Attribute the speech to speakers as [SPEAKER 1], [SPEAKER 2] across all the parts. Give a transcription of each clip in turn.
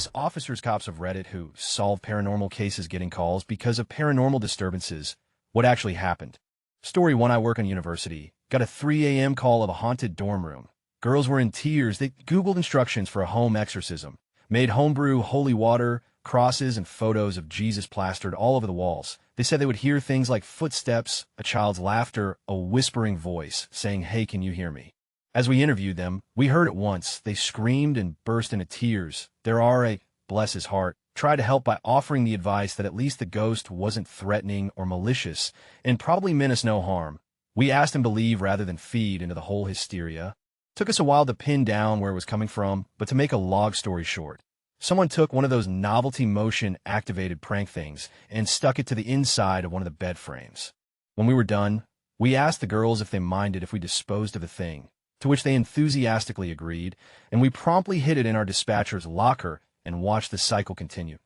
[SPEAKER 1] police officers, cops of Reddit who solve paranormal cases getting calls because of paranormal disturbances. What actually happened? Story 1. I work on university. Got a 3 a.m. call of a haunted dorm room. Girls were in tears. They Googled instructions for a home exorcism. Made homebrew, holy water, crosses, and photos of Jesus plastered all over the walls. They said they would hear things like footsteps, a child's laughter, a whispering voice saying, "Hey, can you hear me?" As we interviewed them, we heard it once. They screamed and burst into tears. Their RA, bless his heart, tried to help by offering the advice that at least the ghost wasn't threatening or malicious and probably meant us no harm. We asked him to leave rather than feed into the whole hysteria. Took us a while to pin down where it was coming from, but to make a long story short, someone took one of those novelty motion-activated prank things and stuck it to the inside of one of the bed frames. When we were done, we asked the girls if they minded if we disposed of the thing, to which they enthusiastically agreed, and we promptly hid it in our dispatcher's locker and watched the cycle continue.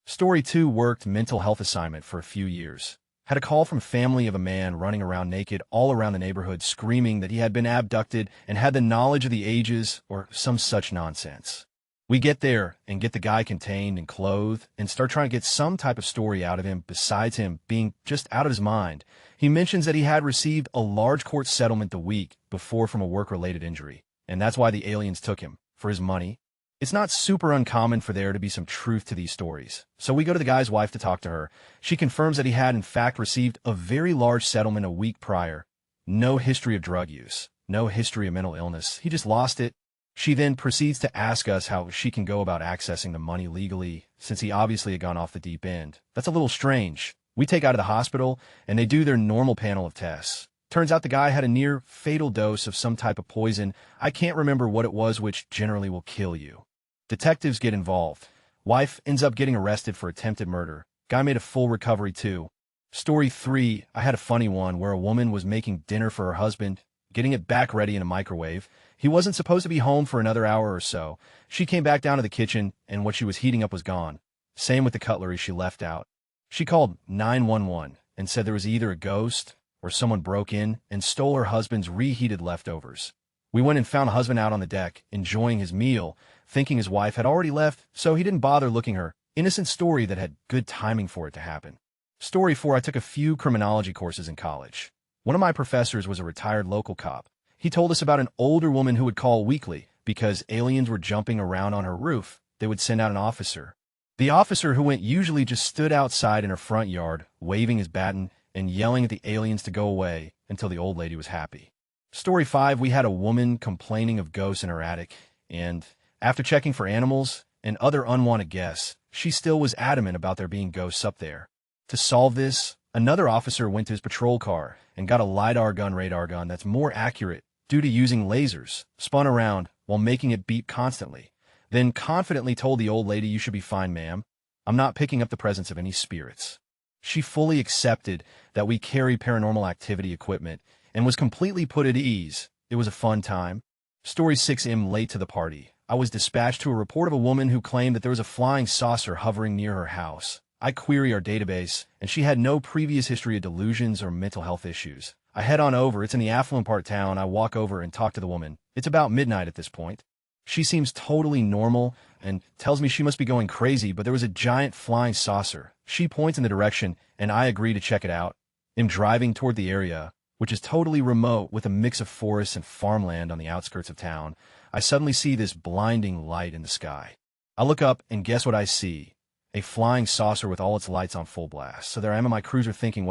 [SPEAKER 1] Story 2. Worked mental health assignment for a few years. Had a call from family of a man running around naked all around the neighborhood screaming that he had been abducted and had the knowledge of the ages or some such nonsense. We get there and get the guy contained and clothed and start trying to get some type of story out of him besides him being just out of his mind. He mentions that he had received a large court settlement the week before from a work-related injury, and that's why the aliens took him, for his money. It's not super uncommon for there to be some truth to these stories, so we go to the guy's wife to talk to her. She confirms that he had in fact received a very large settlement a week prior. No history of drug use, no history of mental illness. He just lost it. She then proceeds to ask us how she can go about accessing the money legally, since he obviously had gone off the deep end. That's a little strange. We take out of the hospital, and they do their normal panel of tests. Turns out the guy had a near-fatal dose of some type of poison. I can't remember what it was, which generally will kill you. Detectives get involved. Wife ends up getting arrested for attempted murder. Guy made a full recovery, too. Story 3. I had a funny one where a woman was making dinner for her husband, getting it back ready in a microwave. He wasn't supposed to be home for another hour or so. She came back down to the kitchen, and what she was heating up was gone. Same with the cutlery she left out. She called 911 and said there was either a ghost or someone broke in and stole her husband's reheated leftovers. We went and found the husband out on the deck, enjoying his meal, thinking his wife had already left, so he didn't bother looking her. Innocent story that had good timing for it to happen. Story 4. I took a few criminology courses in college. One of my professors was a retired local cop. He told us about an older woman who would call weekly because aliens were jumping around on her roof. They would send out an officer. The officer who went usually just stood outside in her front yard, waving his baton and yelling at the aliens to go away until the old lady was happy. Story 5. We had a woman complaining of ghosts in her attic, and after checking for animals and other unwanted guests, she still was adamant about there being ghosts up there. To solve this, another officer went to his patrol car and got a LiDAR gun radar gun that's more accurate due to using lasers, spun around while making it beep constantly, then confidently told the old lady, "You should be fine, ma'am. I'm not picking up the presence of any spirits." She fully accepted that we carry paranormal activity equipment and was completely put at ease. It was a fun time. Story 6. Late to the party. I was dispatched to a report of a woman who claimed that there was a flying saucer hovering near her house. I query our database, and she had no previous history of delusions or mental health issues. I head on over. It's in the affluent part of town. I walk over and talk to the woman. It's about midnight at this point. She seems totally normal and tells me she must be going crazy, but there was a giant flying saucer. She points in the direction, and I agree to check it out. I'm driving toward the area, which is totally remote with a mix of forests and farmland on the outskirts of town. I suddenly see this blinding light in the sky. I look up, and guess what I see? A flying saucer with all its lights on full blast. So there I am in my cruiser thinking,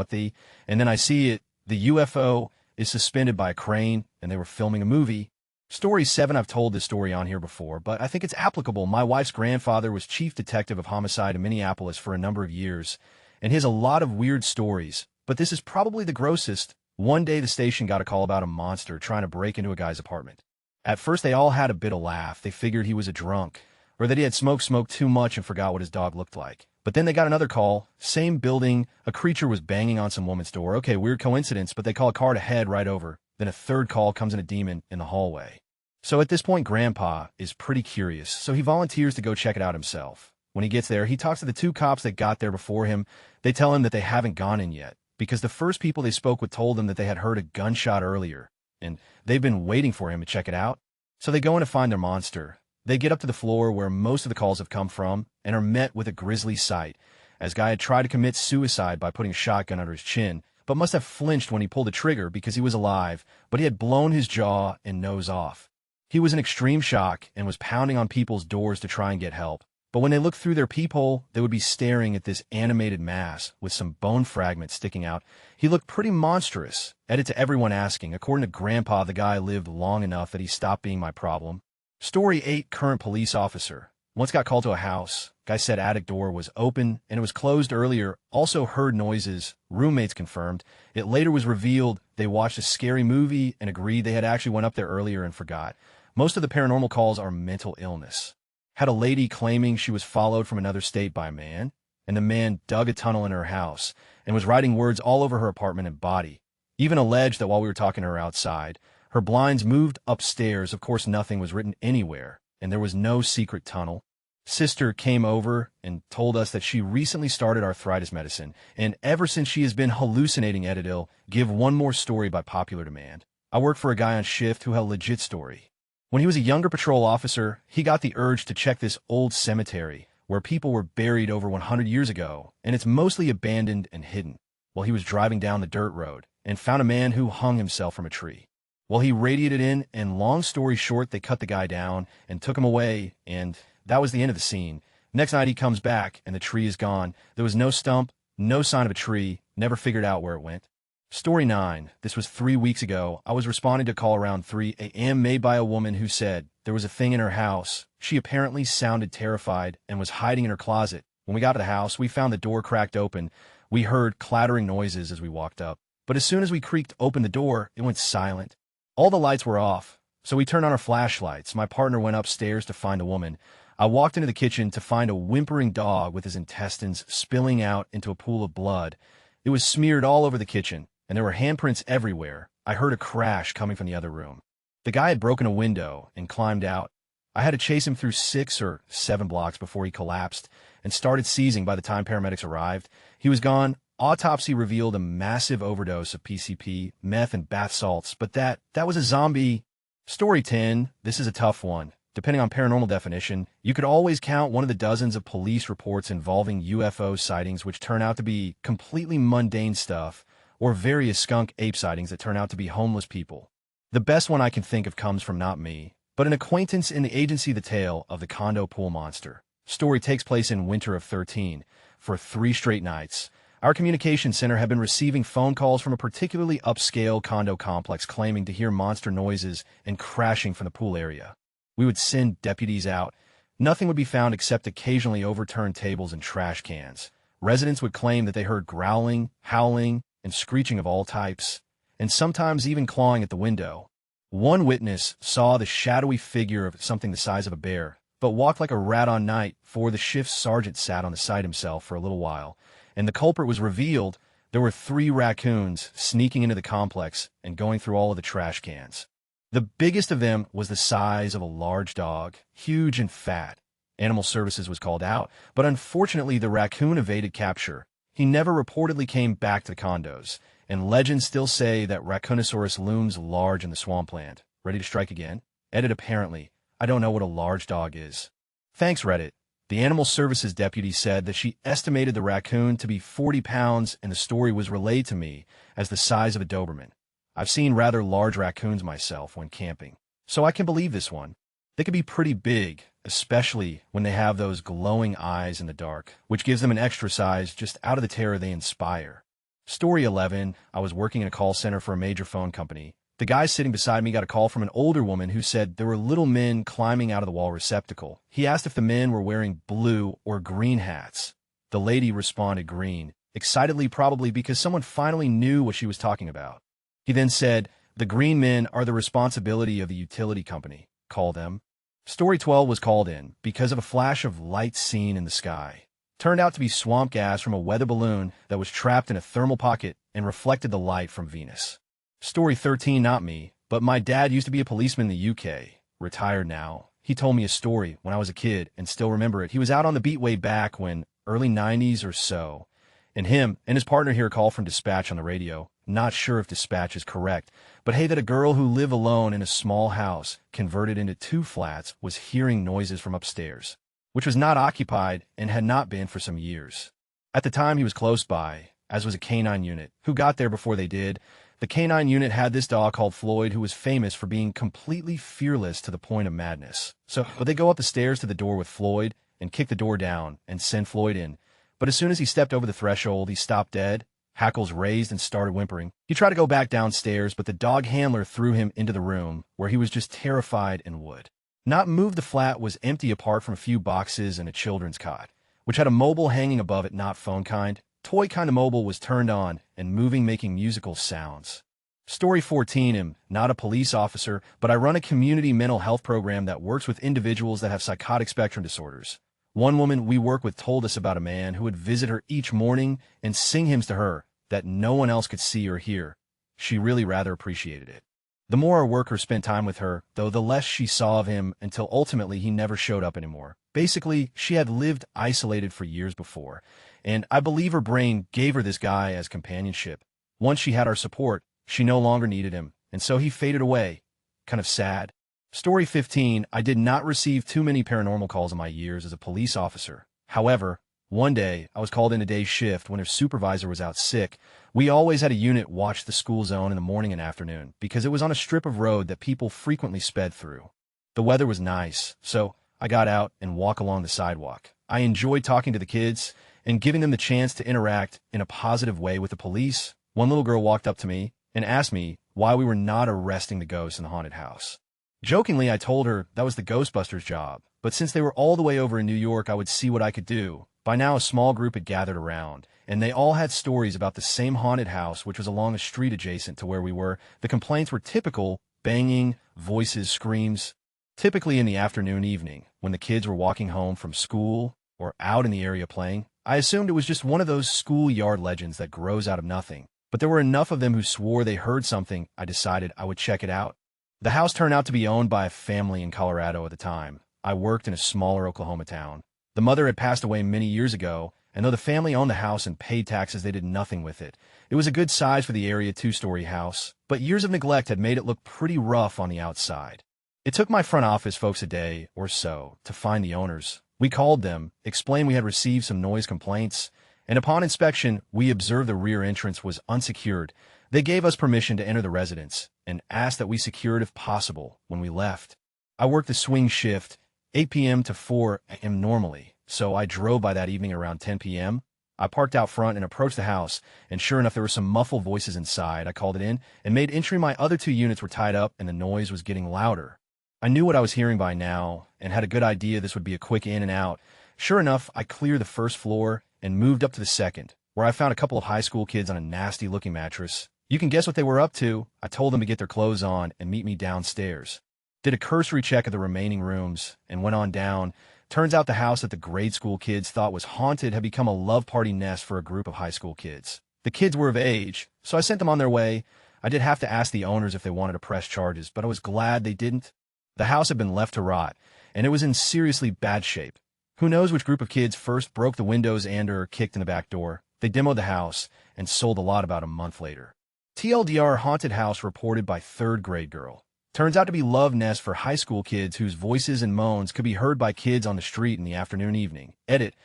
[SPEAKER 1] and then I see it. The UFO is suspended by a crane, and they were filming a movie. Story 7. I've told this story on here before, but I think it's applicable. My wife's grandfather was chief detective of homicide in Minneapolis for a number of years, and he has a lot of weird stories, but this is probably the grossest. One day the station got a call about a monster trying to break into a guy's apartment. At first they all had a bit of laugh. They figured he was a drunk, or that he had smoked too much and forgot what his dog looked like. But then they got another call, same building, a creature was banging on some woman's door. Okay, weird coincidence, but they call a car to head right over. Then a third call comes in a demon in the hallway. So at this point, Grandpa is pretty curious, so he volunteers to go check it out himself. When he gets there, he talks to the 2 cops that got there before him. They tell him that they haven't gone in yet, because the first people they spoke with told them that they had heard a gunshot earlier, and they've been waiting for him to check it out. So they go in to find their monster. They get up to the floor where most of the calls have come from and are met with a grisly sight, as Guy had tried to commit suicide by putting a shotgun under his chin, but must have flinched when he pulled the trigger because he was alive, but he had blown his jaw and nose off. He was in extreme shock and was pounding on people's doors to try and get help. But when they looked through their peephole, they would be staring at this animated mass with some bone fragments sticking out. He looked pretty monstrous. Edit to everyone asking, according to Grandpa, the guy lived long enough that he stopped being my problem. Story 8, current police officer. Once got called to a house. Guy said attic door was open and it was closed earlier. Also heard noises. Roommates confirmed. It later was revealed they watched a scary movie and agreed they had actually went up there earlier and forgot. Most of the paranormal calls are mental illness. Had a lady claiming she was followed from another state by a man, and the man dug a tunnel in her house and was writing words all over her apartment and body. Even alleged that while we were talking to her outside, her blinds moved upstairs. Of course, nothing was written anywhere, and there was no secret tunnel. Sister came over and told us that she recently started arthritis medicine, and ever since she has been hallucinating. Editil, give one more story by popular demand. I work for a guy on shift who had a legit story. When he was a younger patrol officer, he got the urge to check this old cemetery where people were buried over 100 years ago, and it's mostly abandoned and hidden. Well, he was driving down the dirt road and found a man who hung himself from a tree. Well, he radiated in, and long story short, they cut the guy down and took him away, and that was the end of the scene. Next night he comes back, and the tree is gone. There was no stump, no sign of a tree, never figured out where it went. Story 9. This was 3 weeks ago. I was responding to a call around 3 a.m. made by a woman who said there was a thing in her house. She apparently sounded terrified and was hiding in her closet. When we got to the house, we found the door cracked open. We heard clattering noises as we walked up. But as soon as we creaked open the door, it went silent. All the lights were off, so we turned on our flashlights. My partner went upstairs to find the woman. I walked into the kitchen to find a whimpering dog with his intestines spilling out into a pool of blood. It was smeared all over the kitchen, and there were handprints everywhere. I heard a crash coming from the other room. The guy had broken a window and climbed out. I had to chase him through 6 or 7 blocks before he collapsed and started seizing by the time paramedics arrived. He was gone. Autopsy revealed a massive overdose of PCP, meth, and bath salts, but that was a zombie. Story 10. This is a tough one. Depending on paranormal definition, you could always count one of the dozens of police reports involving UFO sightings which turn out to be completely mundane stuff, or various skunk ape sightings that turn out to be homeless people. The best one I can think of comes from not me, but an acquaintance in the agency. The tale of the condo pool monster. Story takes place in winter of 13. For 3 straight nights, our communication center had been receiving phone calls from a particularly upscale condo complex claiming to hear monster noises and crashing from the pool area. We would send deputies out. Nothing would be found except occasionally overturned tables and trash cans. Residents would claim that they heard growling, howling, and screeching of all types, and sometimes even clawing at the window. One witness saw the shadowy figure of something the size of a bear, but walked like a rat on night. For the shift sergeant sat on the site himself for a little while, and the culprit was revealed. There were 3 raccoons sneaking into the complex and going through all of the trash cans. The biggest of them was the size of a large dog, huge and fat. Animal Services was called out, but unfortunately the raccoon evaded capture. He never reportedly came back to the condos, and legends still say that Racconosaurus looms large in the swampland. Ready to strike again? Edit apparently. I don't know what a large dog is. Thanks, Reddit. The Animal Services deputy said that she estimated the raccoon to be 40 pounds, and the story was relayed to me as the size of a Doberman. I've seen rather large raccoons myself when camping, so I can believe this one. They can be pretty big, especially when they have those glowing eyes in the dark, which gives them an extra size just out of the terror they inspire. Story 11. I was working in a call center for a major phone company. The guy sitting beside me got a call from an older woman who said there were little men climbing out of the wall receptacle. He asked if the men were wearing blue or green hats. The lady responded green, excitedly probably because someone finally knew what she was talking about. He then said, the green men are the responsibility of the utility company. Call them. Story 12 was called in because of a flash of light seen in the sky. Turned out to be swamp gas from a weather balloon that was trapped in a thermal pocket and reflected the light from Venus. Story 13, not me, but my dad used to be a policeman in the UK, retired now. He told me a story when I was a kid and still remember it. He was out on the beat way back when, early 90s or so, and him and his partner hear a call from dispatch on the radio. not sure if dispatch is correct, but hey, that a girl who lived alone in a small house, converted into 2 flats, was hearing noises from upstairs, which was not occupied and had not been for some years. At the time he was close by, as was a canine unit, who got there before they did. The canine unit had this dog called Floyd who was famous for being completely fearless to the point of madness. So they go up the stairs to the door with Floyd and kick the door down and send Floyd in. But as soon as he stepped over the threshold, he stopped dead, hackles raised, and started whimpering. He tried to go back downstairs, but the dog handler threw him into the room, where he was just terrified and would not move. The flat was empty apart from a few boxes and a children's cot, which had a mobile hanging above it, not phone kind. Toy kind of mobile was turned on and moving, making musical sounds. Story 14. I'm not a police officer, but I run a community mental health program that works with individuals that have psychotic spectrum disorders. One woman we work with told us about a man who would visit her each morning and sing hymns to her that no one else could see or hear. She really rather appreciated it. The more our worker spent time with her, though, the less she saw of him, until ultimately he never showed up anymore. Basically, she had lived isolated for years before, and I believe her brain gave her this guy as companionship. Once she had our support, she no longer needed him, and so he faded away. Kind of sad. Story 15. I did not receive too many paranormal calls in my years as a police officer. However, one day, I was called in a day shift when her supervisor was out sick. We always had a unit watch the school zone in the morning and afternoon, because it was on a strip of road that people frequently sped through. The weather was nice, so I got out and walked along the sidewalk. I enjoyed talking to the kids and giving them the chance to interact in a positive way with the police. One little girl walked up to me and asked me why we were not arresting the ghosts in the haunted house. Jokingly, I told her that was the Ghostbusters' job, but since they were all the way over in New York, I would see what I could do. By now, a small group had gathered around, and they all had stories about the same haunted house, which was along a street adjacent to where we were. The complaints were typical: banging, voices, screams. Typically in the afternoon, evening, when the kids were walking home from school or out in the area playing. I assumed it was just one of those schoolyard legends that grows out of nothing, but there were enough of them who swore they heard something. I decided I would check it out. The house turned out to be owned by a family in Colorado at the time. I worked in a smaller Oklahoma town. The mother had passed away many years ago, and though the family owned the house and paid taxes, they did nothing with it. It was a good size for the area, 2-story house, but years of neglect had made it look pretty rough on the outside. It took my front office folks a day or so to find the owners. We called them, explained we had received some noise complaints, and upon inspection, we observed the rear entrance was unsecured. They gave us permission to enter the residence and asked that we secure it if possible when we left. I worked the swing shift, 8 p.m. to 4 a.m. normally, so I drove by that evening around 10 p.m. I parked out front and approached the house, and sure enough, there were some muffled voices inside. I called it in and made entry. My other 2 units were tied up, and the noise was getting louder. I knew what I was hearing by now and had a good idea this would be a quick in and out. Sure enough, I cleared the first floor and moved up to the second, where I found a couple of high school kids on a nasty-looking mattress. You can guess what they were up to. I told them to get their clothes on and meet me downstairs. Did a cursory check of the remaining rooms and went on down. Turns out the house that the grade school kids thought was haunted had become a love party nest for a group of high school kids. The kids were of age, so I sent them on their way. I did have to ask the owners if they wanted to press charges, but I was glad they didn't. The house had been left to rot, and it was in seriously bad shape. Who knows which group of kids first broke the windows and or kicked in the back door. They demoed the house and sold the lot about a month later. TLDR: haunted house reported by 3rd grade girl. Turns out to be love nest for high school kids whose voices and moans could be heard by kids on the street in the afternoon, evening. Edit: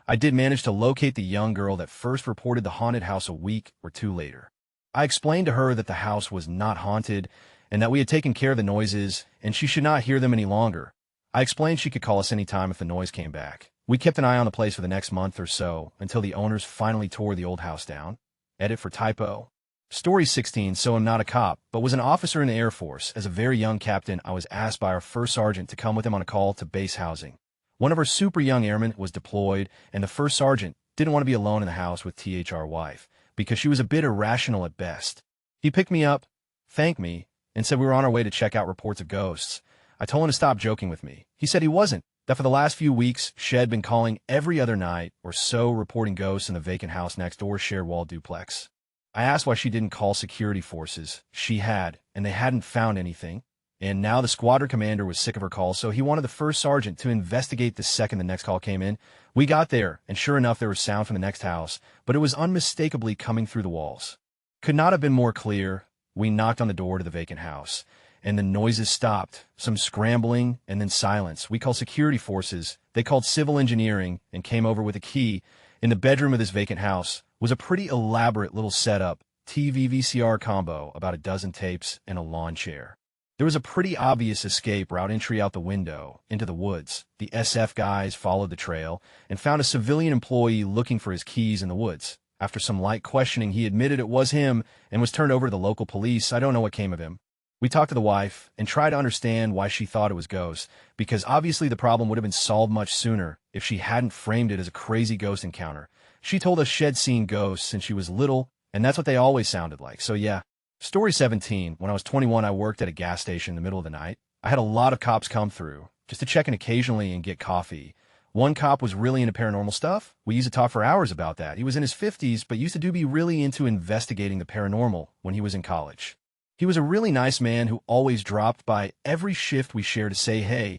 [SPEAKER 1] I did manage to locate the young girl that first reported the haunted house a week or 2 later. I explained to her that the house was not haunted and that we had taken care of the noises and she should not hear them any longer. I explained she could call us anytime if the noise came back. We kept an eye on the place for the next month or so until the owners finally tore the old house down. Edit for typo. Story 16. So I'm not a cop, but was an officer in the Air Force. As a very young captain, I was asked by our first sergeant to come with him on a call to base housing. One of our super young airmen was deployed, and the first sergeant didn't want to be alone in the house with our wife, because she was a bit irrational at best. He picked me up, thanked me, and said we were on our way to check out reports of ghosts. I told him to stop joking with me. He said he wasn't, that for the last few weeks, she had been calling every other night or so reporting ghosts in the vacant house next door, shared wall duplex. I asked why she didn't call security forces. She had, and they hadn't found anything. And now the squadron commander was sick of her calls, so he wanted the first sergeant to investigate the second the next call came in. We got there, and sure enough, there was sound from the next house, but it was unmistakably coming through the walls. Could not have been more clear. We knocked on the door to the vacant house, and the noises stopped, some scrambling, and then silence. We called security forces. They called civil engineering and came over with a key. In the bedroom of this vacant house was a pretty elaborate little setup, TV VCR combo, about a dozen tapes, and a lawn chair. There was a pretty obvious escape route entry out the window, into the woods. The SF guys followed the trail and found a civilian employee looking for his keys in the woods. After some light questioning, he admitted it was him and was turned over to the local police. I don't know what came of him. We talked to the wife and tried to understand why she thought it was ghosts, because obviously the problem would have been solved much sooner if she hadn't framed it as a crazy ghost encounter. She told us she'd seen ghosts since she was little, and that's what they always sounded like, so yeah. Story 17. When I was 21, I worked at a gas station in the middle of the night. I had a lot of cops come through, just to check in occasionally and get coffee. One cop was really into paranormal stuff. We used to talk for hours about that. He was in his 50s, but used to be really into investigating the paranormal when he was in college. He was a really nice man who always dropped by every shift we shared to say hey.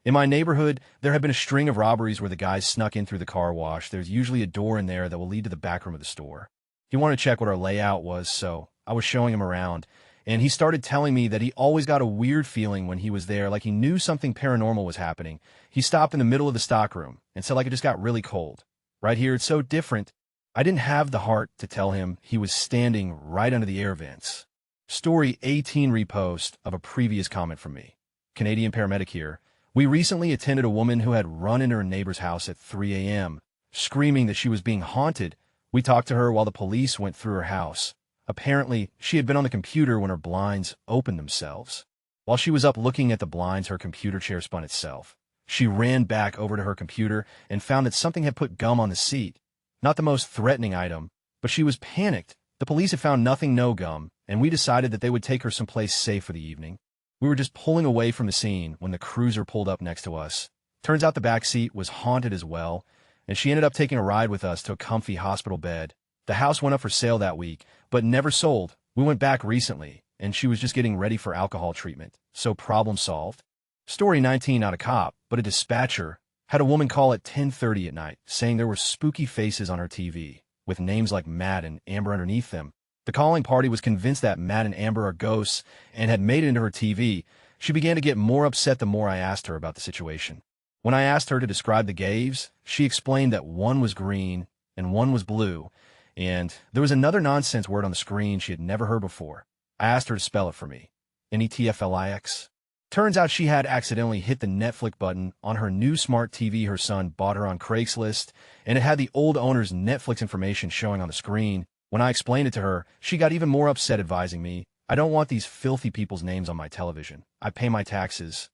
[SPEAKER 1] In my neighborhood, there have been a string of robberies where the guys snuck in through the car wash. There's usually a door in there that will lead to the back room of the store. He wanted to check what our layout was, so I was showing him around, and he started telling me that he always got a weird feeling when he was there, like he knew something paranormal was happening. He stopped in the middle of the stockroom and said like it just got really cold. Right here, it's so different. I didn't have the heart to tell him he was standing right under the air vents. Story 18 repost of a previous comment from me. Canadian paramedic here. We recently attended a woman who had run into her neighbor's house at 3 a.m., screaming that she was being haunted. We talked to her while the police went through her house. Apparently, she had been on the computer when her blinds opened themselves. While she was up looking at the blinds, her computer chair spun itself. She ran back over to her computer and found that something had put gum on the seat. Not the most threatening item, but she was panicked. The police had found nothing, no gum, and we decided that they would take her someplace safe for the evening. We were just pulling away from the scene when the cruiser pulled up next to us. Turns out the back seat was haunted as well, and she ended up taking a ride with us to a comfy hospital bed. The house went up for sale that week, but never sold. We went back recently, and she was just getting ready for alcohol treatment, so problem solved. Story 19, not a cop, but a dispatcher, had a woman call at 10:30 at night, saying there were spooky faces on her TV, with names like Matt and Amber underneath them. The calling party was convinced that Matt and Amber are ghosts and had made it into her TV. She began to get more upset the more I asked her about the situation. When I asked her to describe the gaves, she explained that one was green and one was blue, and there was another nonsense word on the screen she had never heard before. I asked her to spell it for me. Netflix. Turns out she had accidentally hit the Netflix button on her new smart TV her son bought her on Craigslist, and it had the old owner's Netflix information showing on the screen. When I explained it to her, she got even more upset, advising me, I don't want these filthy people's names on my television. I pay my taxes.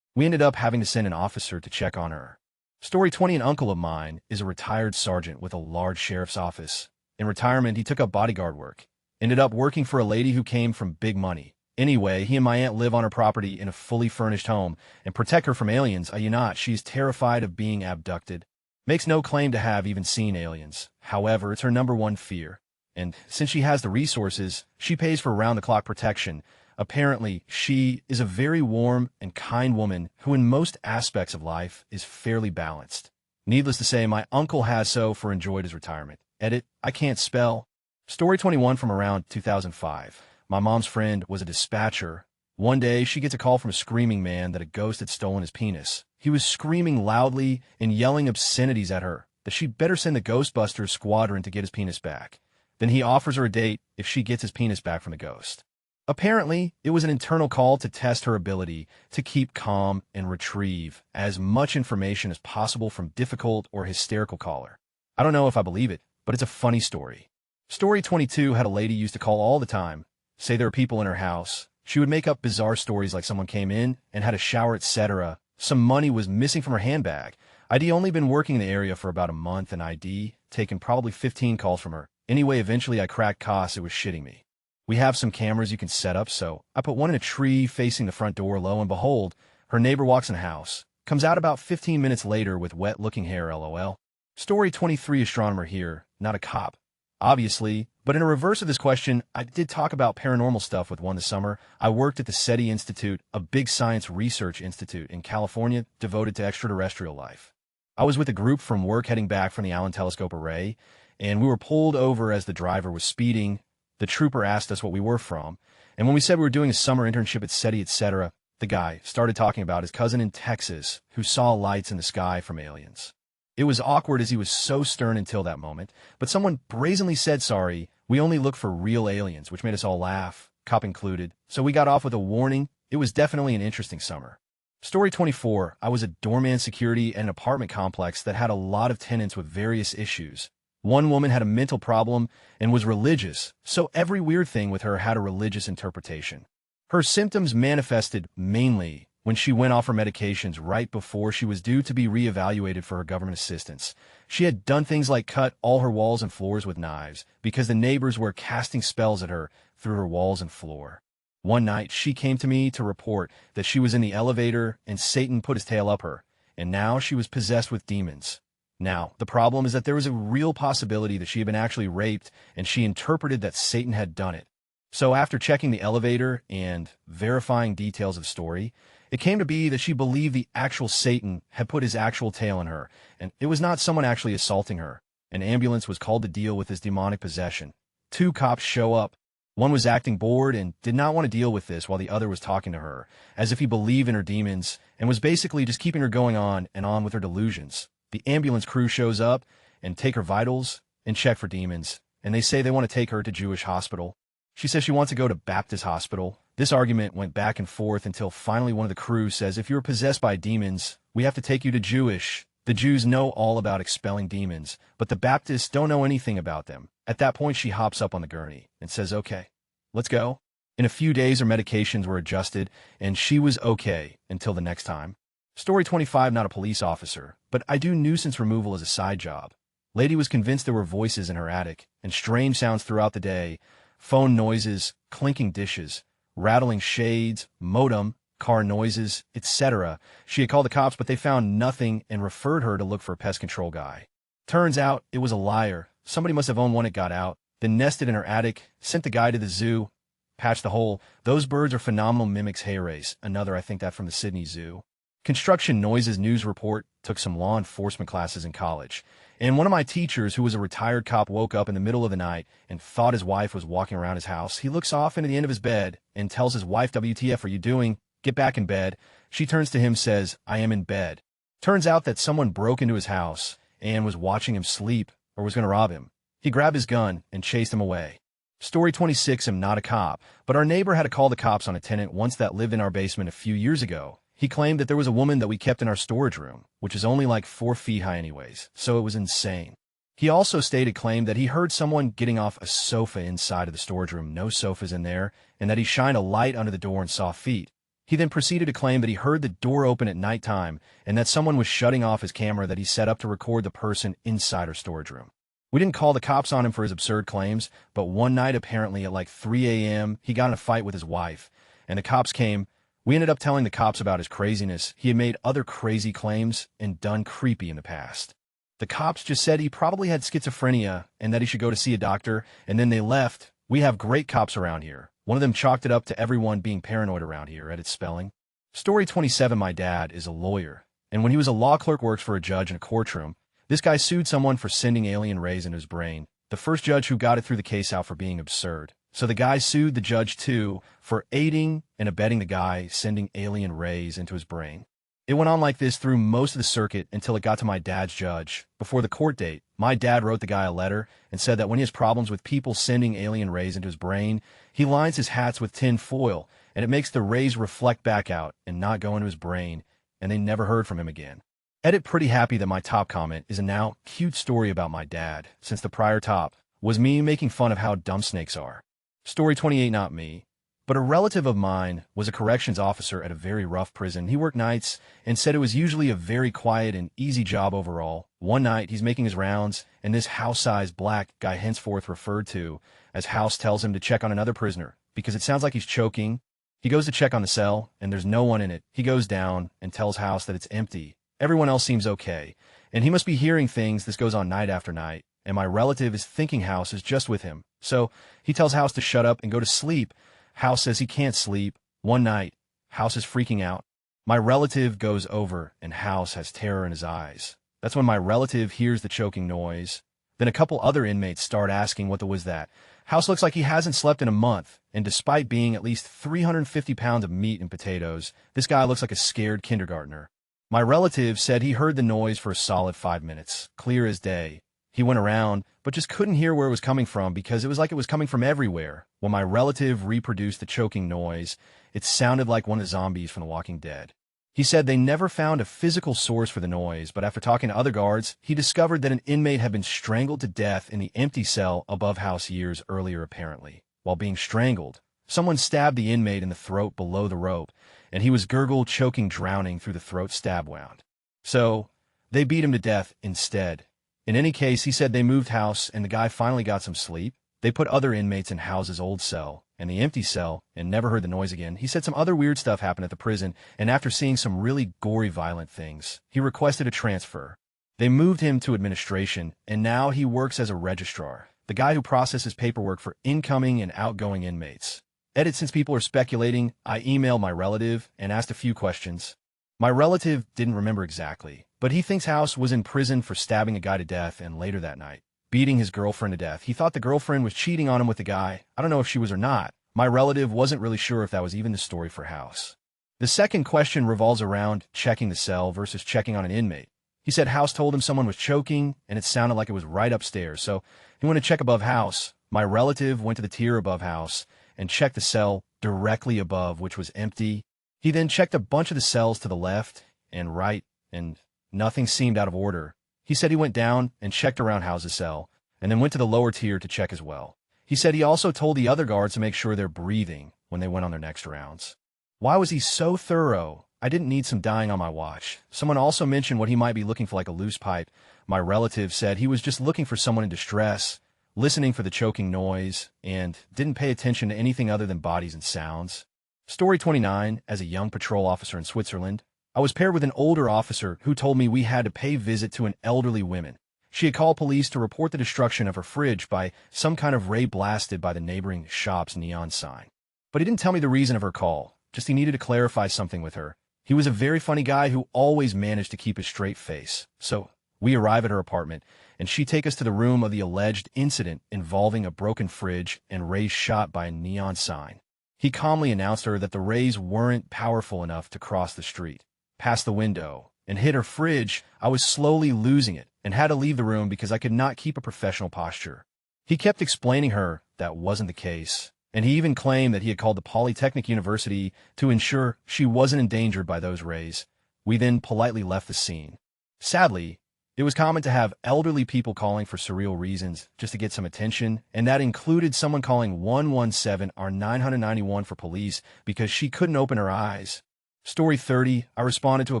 [SPEAKER 1] We ended up having to send an officer to check on her. Story 20, an uncle of mine is a retired sergeant with a large sheriff's office. In retirement, he took up bodyguard work. Ended up working for a lady who came from big money. Anyway, he and my aunt live on her property in a fully furnished home and protect her from aliens. She's terrified of being abducted. Makes no claim to have even seen aliens. However, it's her number one fear. And since she has the resources, she pays for round-the-clock protection. Apparently, she is a very warm and kind woman who in most aspects of life is fairly balanced. Needless to say, my uncle has so for enjoyed his retirement. Edit, I can't spell. Story 21 from around 2005. My mom's friend was a dispatcher. One day, she gets a call from a screaming man that a ghost had stolen his penis. He was screaming loudly and yelling obscenities at her, that she'd better send the Ghostbusters squadron to get his penis back. Then he offers her a date if she gets his penis back from the ghost. Apparently, it was an internal call to test her ability to keep calm and retrieve as much information as possible from difficult or hysterical caller. I don't know if I believe it, but it's a funny story. Story 22 had a lady used to call all the time, say there were people in her house. She would make up bizarre stories like someone came in and had a shower, etc. Some money was missing from her handbag. I'd only been working in the area for about a month, and I'd taken probably 15 calls from her. Anyway, eventually I cracked costs. It was shitting me. We have some cameras you can set up, so I put one in a tree facing the front door. Lo and behold, her neighbor walks in the house, comes out about 15 minutes later with wet-looking hair, lol. Story 23, astronomer here, not a cop. Obviously, but in a reverse of this question, I did talk about paranormal stuff with one this summer. I worked at the SETI Institute, a big science research institute in California devoted to extraterrestrial life. I was with a group from work heading back from the Allen Telescope Array, and we were pulled over as the driver was speeding. The trooper asked us what we were from, and when we said we were doing a summer internship at SETI, etc., the guy started talking about his cousin in Texas who saw lights in the sky from aliens. It was awkward as he was so stern until that moment, but someone brazenly said, "Sorry, we only look for real aliens," which made us all laugh, cop included, so we got off with a warning. It was definitely an interesting summer. Story 24, I was a doorman security at an apartment complex that had a lot of tenants with various issues. One woman had a mental problem and was religious, so every weird thing with her had a religious interpretation. Her symptoms manifested mainly when she went off her medications right before she was due to be reevaluated for her government assistance. She had done things like cut all her walls and floors with knives because the neighbors were casting spells at her through her walls and floor. One night, she came to me to report that she was in the elevator and Satan put his tail up her, and now she was possessed with demons. Now, the problem is that there was a real possibility that she had been actually raped, and she interpreted that Satan had done it. So after checking the elevator and verifying details of the story, it came to be that she believed the actual Satan had put his actual tail in her, and it was not someone actually assaulting her. An ambulance was called to deal with this demonic possession. 2 cops show up. One was acting bored and did not want to deal with this while the other was talking to her, as if he believed in her demons, and was basically just keeping her going on and on with her delusions. The ambulance crew shows up and take her vitals and check for demons, and they say they want to take her to Jewish hospital. She says she wants to go to Baptist hospital. This argument went back and forth until finally one of the crew says, "If you're possessed by demons, we have to take you to Jewish." The Jews know all about expelling demons, but the Baptists don't know anything about them. At that point, she hops up on the gurney and says, "Okay, let's go." In a few days, her medications were adjusted, and she was okay until the next time. Story 25, not a police officer, but I do nuisance removal as a side job. Lady was convinced there were voices in her attic, and strange sounds throughout the day, phone noises, clinking dishes, rattling shades, modem, car noises, etc. She had called the cops, but they found nothing and referred her to look for a pest control guy. Turns out it was a liar. Somebody must have owned one that got out, then nested in her attic, sent the guy to the zoo, patched the hole. Those birds are phenomenal mimics. Hay race, another, I think that from the Sydney Zoo. Construction noises news report, took some law enforcement classes in college. And one of my teachers, who was a retired cop, woke up in the middle of the night and thought his wife was walking around his house. He looks off into the end of his bed and tells his wife, "WTF are you doing? Get back in bed." She turns to him, says, "I am in bed." Turns out that someone broke into his house and was watching him sleep or was going to rob him. He grabbed his gun and chased him away. Story 26, I'm not a cop, but our neighbor had to call the cops on a tenant once that lived in our basement a few years ago. He claimed that there was a woman that we kept in our storage room, which is only like 4 feet high anyways, so it was insane. He also claimed that he heard someone getting off a sofa inside of the storage room, no sofas in there, and that he shined a light under the door and saw feet. He then proceeded to claim that he heard the door open at nighttime and that someone was shutting off his camera that he set up to record the person inside our storage room. We didn't call the cops on him for his absurd claims, but one night apparently at like 3 a.m., he got in a fight with his wife, and the cops came. We ended up telling the cops about his craziness. He had made other crazy claims and done creepy in the past. The cops just said he probably had schizophrenia and that he should go to see a doctor, and then they left. We have great cops around here. One of them chalked it up to everyone being paranoid around here at its spelling. Story 27, my dad is a lawyer, and when he was a law clerk works for a judge in a courtroom. This guy sued someone for sending alien rays into his brain. The first judge who got it threw the case out for being absurd. So the guy sued the judge too for aiding and abetting the guy sending alien rays into his brain. It went on like this through most of the circuit until it got to my dad's judge. Before the court date, my dad wrote the guy a letter and said that when he has problems with people sending alien rays into his brain, he lines his hats with tin foil, and it makes the rays reflect back out and not go into his brain, and they never heard from him again. Edit pretty happy that my top comment is a now cute story about my dad, since the prior top was me making fun of how dumb snakes are. Story 28, not me, but a relative of mine was a corrections officer at a very rough prison. He worked nights and said it was usually a very quiet and easy job overall. One night, he's making his rounds, and this house-sized black guy, henceforth referred to as House, tells him to check on another prisoner because it sounds like he's choking. He goes to check on the cell, and there's no one in it. He goes down and tells House that it's empty. Everyone else seems okay, and he must be hearing things. This goes on night after night, and my relative is thinking House is just with him. So he tells House to shut up and go to sleep. House says he can't sleep. One night, House is freaking out. My relative goes over, and House has terror in his eyes. That's when my relative hears the choking noise. Then a couple other inmates start asking what was that. House looks like he hasn't slept in a month, and despite being at least 350 pounds of meat and potatoes, this guy looks like a scared kindergartner. My relative said he heard the noise for a solid 5 minutes, clear as day. He went around, but just couldn't hear where it was coming from because it was like it was coming from everywhere. When my relative reproduced the choking noise, it sounded like one of the zombies from The Walking Dead. He said they never found a physical source for the noise, but after talking to other guards, he discovered that an inmate had been strangled to death in the empty cell above house years earlier apparently. While being strangled, someone stabbed the inmate in the throat below the rope, and he was gurgled, choking, drowning through the throat stab wound. So, they beat him to death instead. In any case, he said they moved house and the guy finally got some sleep. They put other inmates in House's old cell and the empty cell and never heard the noise again. He said some other weird stuff happened at the prison, and after seeing some really gory, violent things, he requested a transfer. They moved him to administration, and now he works as a registrar, the guy who processes paperwork for incoming and outgoing inmates. Edit: since people are speculating, I emailed my relative and asked a few questions. My relative didn't remember exactly, but he thinks House was in prison for stabbing a guy to death and later that night beating his girlfriend to death. He thought the girlfriend was cheating on him with the guy. I don't know if she was or not. My relative wasn't really sure if that was even the story for House. The second question revolves around checking the cell versus checking on an inmate. He said House told him someone was choking, and it sounded like it was right upstairs, so he went to check above House. My relative went to the tier above House and checked the cell directly above, which was empty. He then checked a bunch of the cells to the left and right, and nothing seemed out of order. He said he went down and checked around House's cell, and then went to the lower tier to check as well. He said he also told the other guards to make sure they're breathing when they went on their next rounds. Why was he so thorough? I didn't need some dying on my watch. Someone also mentioned what he might be looking for, like a loose pipe. My relative said he was just looking for someone in distress, listening for the choking noise, and didn't pay attention to anything other than bodies and sounds. Story 29. As a young patrol officer in Switzerland, I was paired with an older officer who told me we had to pay visit to an elderly woman. She had called police to report the destruction of her fridge by some kind of ray blasted by the neighboring shop's neon sign. But he didn't tell me the reason of her call, just he needed to clarify something with her. He was a very funny guy who always managed to keep a straight face. So we arrive at her apartment, and she take us to the room of the alleged incident involving a broken fridge and rays shot by a neon sign. He calmly announced to her that the rays weren't powerful enough to cross the street, past the window, and hit her fridge. I was slowly losing it and had to leave the room because I could not keep a professional posture. He kept explaining her that wasn't the case, and he even claimed that he had called the Polytechnic University to ensure she wasn't endangered by those rays. We then politely left the scene. Sadly, it was common to have elderly people calling for surreal reasons just to get some attention, and that included someone calling 117 or 991 for police because she couldn't open her eyes. Story 30. I responded to a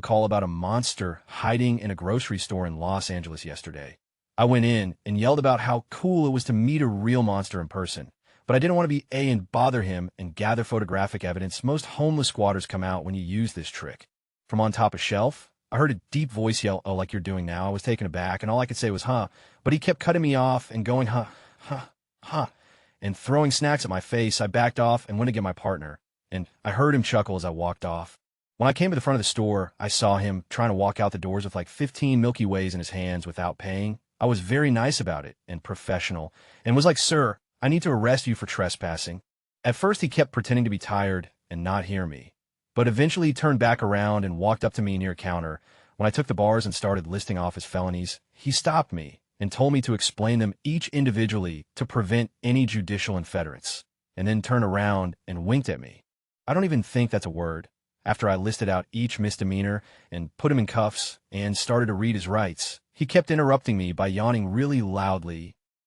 [SPEAKER 1] call about a monster hiding in a grocery store in Los Angeles yesterday. I went in and yelled about how cool it was to meet a real monster in person, but I didn't want to be and bother him and gather photographic evidence. Most homeless squatters come out when you use this trick. From on top of shelf, I heard a deep voice yell, "Oh, like you're doing now." I was taken aback, and all I could say was, "Huh," but he kept cutting me off and going, "Huh, huh, huh," and throwing snacks at my face. I backed off and went to get my partner, and I heard him chuckle as I walked off. When I came to the front of the store, I saw him trying to walk out the doors with like 15 Milky Ways in his hands without paying. I was very nice about it and professional and was like, "Sir, I need to arrest you for trespassing." At first, he kept pretending to be tired and not hear me, but eventually he turned back around and walked up to me near a counter. When I took the bars and started listing off his felonies, he stopped me and told me to explain them each individually to prevent any judicial interference, and then turned around and winked at me. I don't even think that's a word. After I listed out each misdemeanor and put him in cuffs and started to read his rights, he kept interrupting me by yawning really loudly